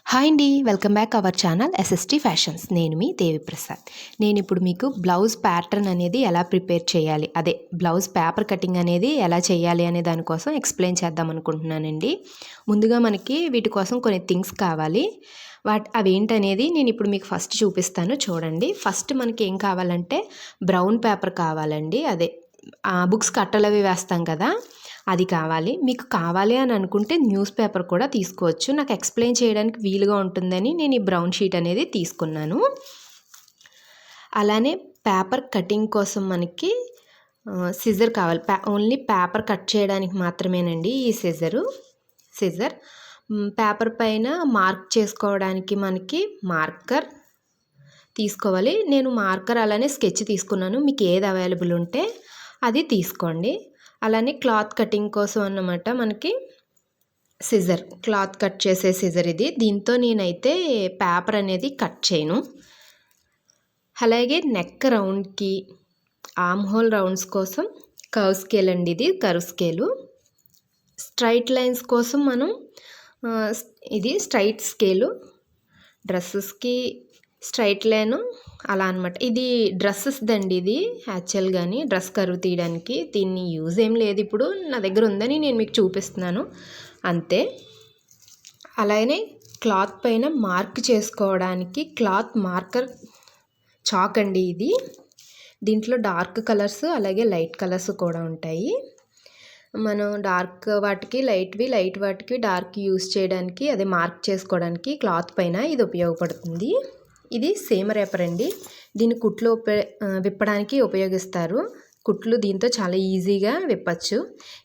Hi అండి, welcome back our channel SST fashions. నేను మీ దేవిప్రసాద్. నేను ఇప్పుడు మీకు బ్లౌజ్ ప్యాటర్న్ అనేది ఎలా ప్రిపేర్ చేయాలి, అదే బ్లౌజ్ పేపర్ కటింగ్ అనేది ఎలా చేయాలి అనే దానికోసం ఎక్స్ప్లెయిన్ చేద్దాం అనుకుంటున్నానండి. ముందుగా మనకి వీటి కోసం కొన్ని థింగ్స్ కావాలి. అవేంటనేది నేను ఇప్పుడు మీకు ఫస్ట్ చూపిస్తాను, చూడండి. ఫస్ట్ మనకి ఏం కావాలంటే బ్రౌన్ పేపర్ కావాలండి. అదే బుక్స్ కట్టలు అవి వేస్తాం కదా, అది కావాలి. మీకు కావాలి అని అనుకుంటే న్యూస్ పేపర్ కూడా తీసుకోవచ్చు. నాకు ఎక్స్ప్లెయిన్ చేయడానికి వీలుగా ఉంటుందని నేను ఈ బ్రౌన్ షీట్ అనేది తీసుకున్నాను. అలానే పేపర్ కటింగ్ కోసం మనకి సిజర్ కావాలి. ఓన్లీ పేపర్ కట్ చేయడానికి మాత్రమేనండి ఈ సిజర్. పేపర్ పైన మార్క్ చేసుకోవడానికి మనకి మార్కర్ తీసుకోవాలి. నేను మార్కర్ అలానే స్కెచ్ తీసుకున్నాను. మీకు ఏది అవైలబుల్ ఉంటే అది తీసుకోండి. అలానే క్లాత్ కటింగ్ కోసం అన్నమాట మనకి సిజర్, క్లాత్ కట్ చేసే సిజర్ ఇది. దీంతో నేనైతే పేపర్ అనేది కట్ చేయను. అలాగే నెక్ రౌండ్కి, ఆర్మ్ హోల్ రౌండ్స్ కోసం కర్వ్ స్కేల్ అండి, ఇది కర్వ్ స్కేలు. స్ట్రైట్ లైన్స్ కోసం మనం ఇది స్ట్రైట్ స్కేలు. డ్రెస్సెస్కి స్ట్రైట్ లైను అలా అనమాట. ఇది డ్రెస్సెస్ దండి, ఇది యాక్చువల్గాని డ్రెస్ కరువు తీయడానికి. దీన్ని యూజ్ ఏం లేదు, ఇప్పుడు నా దగ్గర ఉందని నేను మీకు చూపిస్తున్నాను అంతే. అలానే క్లాత్ పైన మార్క్ చేసుకోవడానికి క్లాత్ మార్కర్ చాక్ అండి ఇది. దీంట్లో డార్క్ కలర్స్ అలాగే లైట్ కలర్స్ కూడా ఉంటాయి. మనం డార్క్ వాటికి లైట్ వాటికి డార్క్ యూజ్ చేయడానికి, అదే మార్క్ చేసుకోవడానికి క్లాత్ పైన ఇది ఉపయోగపడుతుంది. ఇది సీమ రేపర్ అండి. దీన్ని కుట్లు విప్పడానికి ఉపయోగిస్తారు. కుట్లు దీంతో చాలా ఈజీగా విప్పచ్చు.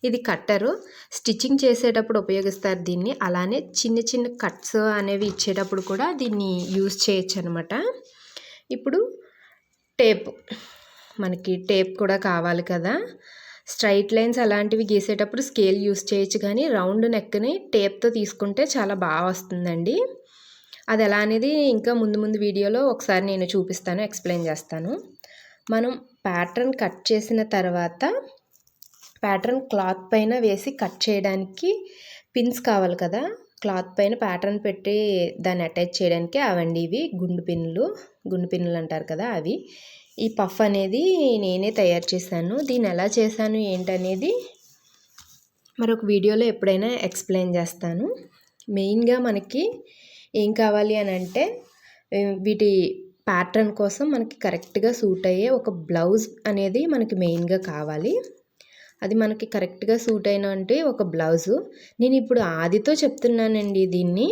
ఇది కట్టరు, స్టిచ్చింగ్ చేసేటప్పుడు ఉపయోగిస్తారు దీన్ని. అలానే చిన్న చిన్న కట్స్ అనేవి ఇచ్చేటప్పుడు కూడా దీన్ని యూజ్ చేయొచ్చు అనమాట. ఇప్పుడు టేప్, మనకి టేప్ కూడా కావాలి కదా. స్ట్రైట్ లైన్స్ అలాంటివి గీసేటప్పుడు స్కేల్ యూజ్ చేయొచ్చు, కానీ రౌండ్ నెక్ని టేప్తో తీసుకుంటే చాలా బాగా వస్తుందండి. అది ఎలా అనేది ఇంకా ముందు వీడియోలో ఒకసారి నేను చూపిస్తాను, ఎక్స్ప్లెయిన్ చేస్తాను. మనం ప్యాటర్న్ కట్ చేసిన తర్వాత ప్యాటర్న్ క్లాత్ పైన వేసి కట్ చేయడానికి పిన్స్ కావాలి కదా. క్లాత్ పైన ప్యాటర్న్ పెట్టి దాన్ని అటాచ్ చేయడానికి అవండి ఇవి గుండు పిన్నులు అంటారు కదా అవి. ఈ పఫ్ అనేది నేనే తయారు చేశాను. దీన్ని ఎలా చేశాను ఏంటనేది మరొక వీడియోలో ఎప్పుడైనా ఎక్స్ప్లెయిన్ చేస్తాను. మెయిన్గా మనకి ఏం కావాలి అని అంటే వీటి ప్యాటర్న్ కోసం మనకి కరెక్ట్గా సూట్ అయ్యే ఒక బ్లౌజ్ అనేది మనకి మెయిన్గా కావాలి. అది మనకి కరెక్ట్గా సూట్ అయిన అంటే ఒక బ్లౌజు. నేను ఇప్పుడు ఆదితో చెప్తున్నానండి, దీన్ని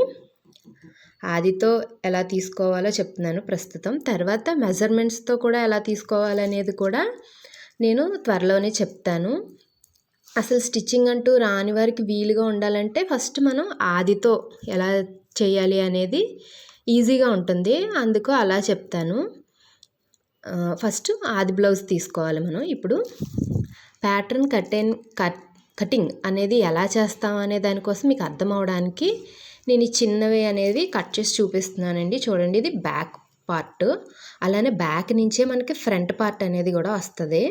ఆదితో ఎలా తీసుకోవాలో చెప్తున్నాను ప్రస్తుతం. తర్వాత మెజర్మెంట్స్తో కూడా ఎలా తీసుకోవాలనేది కూడా నేను త్వరలోనే చెప్తాను. అసలు స్టిచ్చింగ్ అంటూ రాని వారికి వీలుగా ఉండాలంటే ఫస్ట్ మనం ఆదితో ఎలా చేయాలి అనేది ఈజీగా ఉంటుంది, అందుకు అలా చెప్తాను. ఫస్ట్ ఆది బ్లౌజ్ తీసుకోవాలి మనం. ఇప్పుడు ప్యాటర్న్ కటింగ్ అనేది ఎలా చేస్తాం అనే దానికోసం మీకు అర్థం అవడానికి నేను ఈ చిన్నవి అనేది కట్ చేసి చూపిస్తున్నానండి. చూడండి, ఇది బ్యాక్ పార్ట్. అలానే బ్యాక్ నుంచే మనకి ఫ్రంట్ పార్ట్ అనేది కూడా వస్తుంది.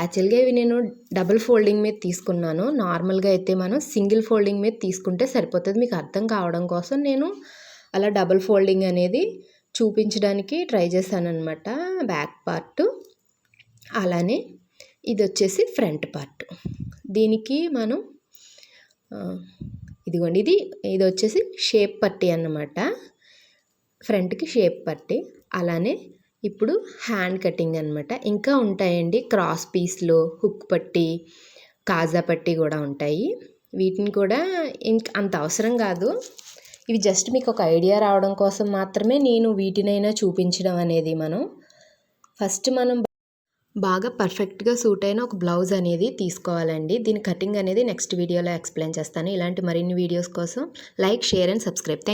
యాక్చువల్గా ఇవి నేను డబుల్ ఫోల్డింగ్ మీద తీసుకున్నాను. నార్మల్గా అయితే మనం సింగిల్ ఫోల్డింగ్ మీద తీసుకుంటే సరిపోతుంది. మీకు అర్థం కావడం కోసం నేను అలా డబుల్ ఫోల్డింగ్ అనేది చూపించడానికి ట్రై చేశాను అనమాట. బ్యాక్ పార్ట్, అలానే ఇది వచ్చేసి ఫ్రంట్ పార్ట్. దీనికి మనం ఇదిగోండి, ఇది వచ్చేసి షేప్ పట్టీ అన్నమాట, ఫ్రంట్కి షేప్ పట్టీ. అలానే ఇప్పుడు హ్యాండ్ కటింగ్ అనమాట. ఇంకా ఉంటాయండి క్రాస్ పీస్లో హుక్ పట్టీ, కాజా పట్టీ కూడా ఉంటాయి. వీటిని కూడా అంత అవసరం కాదు, ఇవి జస్ట్ మీకు ఒక ఐడియా రావడం కోసం మాత్రమే నేను వీటినైనా చూపించడం అనేది. ఫస్ట్ మనం బాగా పర్ఫెక్ట్గా సూట్ అయిన ఒక బ్లౌజ్ అనేది తీసుకోవాలండి. దీని కటింగ్ అనేది నెక్స్ట్ వీడియోలో ఎక్స్ప్లెయిన్ చేస్తాను. ఇలాంటి మరిన్ని వీడియోస్ కోసం లైక్, షేర్ అండ్ సబ్స్క్రైబ్.